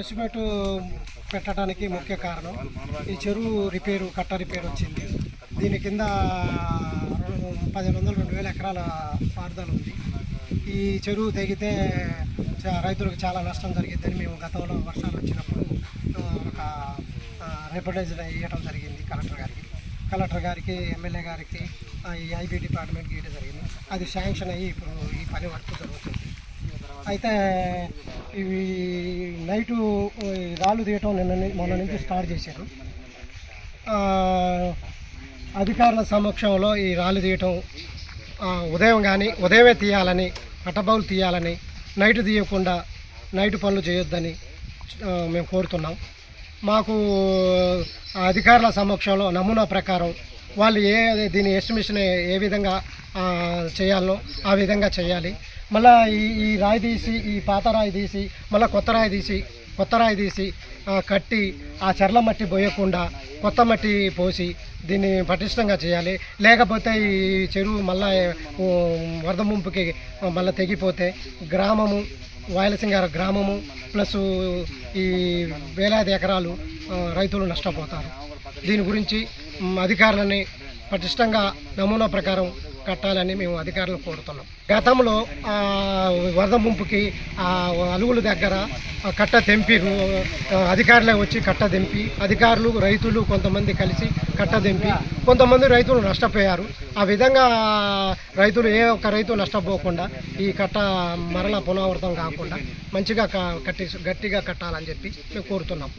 Press పెట్టడానికి ముఖ్య కారణం ఈ చెరువు కట్ట రిపేర్ వచ్చింది. దీని కింద 1500-2000 ఎకరాల పారుదల ఉంది. ఈ చెరువు తెగితే రైతులకు చాలా నష్టం జరిగిద్దని మేము గతంలో వర్షాలు వచ్చినప్పుడు ఒక రిప్రజెంటేషన్ ఇవ్వడం జరిగింది కలెక్టర్ గారికి ఎమ్మెల్యే గారికి, ఈ ఐబీ డిపార్ట్మెంట్కి ఇవ్వడం జరిగింది. అది శాంక్షన్ అయ్యి ఇప్పుడు ఈ పని వర్క్ జరుగుతుంది. అయితే ఇవి నైటు రాళ్ళు తీయటం మొన్న నుంచి స్టార్ట్ చేశారు. అధికారుల సమక్షంలో ఈ రాళ్ళు తీయటం ఉదయమే తీయాలని, పట్టబౌలు తీయాలని, నైట్ తీయకుండా నైట్ పనులు చేయొద్దని మేము కోరుతున్నాం. మాకు అధికారుల సమక్షంలో నమూనా ప్రకారం వాళ్ళు దీని ఎస్టిమేషన్ ఏ విధంగా చేయాలో ఆ విధంగా చేయాలి. మళ్ళీ ఈ రాయి తీసి, ఈ పాత రాయి తీసి, మళ్ళీ కొత్త రాయి తీసి కట్టి ఆ చెర్ల మట్టి పోయకుండా కొత్త మట్టి పోసి దీన్ని పటిష్టంగా చేయాలి. లేకపోతే ఈ చెరువు మళ్ళీ వరద ముంపుకి మళ్ళీ తెగిపోతే గ్రామము, వాయలసింగార గ్రామము ప్లస్ ఈ వేలాది ఎకరాలు రైతులు నష్టపోతారు. దీని గురించి అధికారులని పటిష్టంగా నమూనా ప్రకారం కట్టాలని మేము అధికారులను కోరుతున్నాం. గతంలో వరద ముంపుకి అలుగుల దగ్గర కట్ట తెంపిరు, అధికారులే వచ్చి కట్ట తెంపి, అధికారులు రైతులు కొంతమంది కలిసి కట్ట తెంపి కొంతమంది రైతులు నష్టపోయారు. ఆ విధంగా రైతులు ఏ ఒక్క రైతు నష్టపోకుండా ఈ కట్ట మరలా పునరావృతం కాకుండా మంచిగా గట్టిగా కట్టాలని చెప్పి మేము కోరుతున్నాం.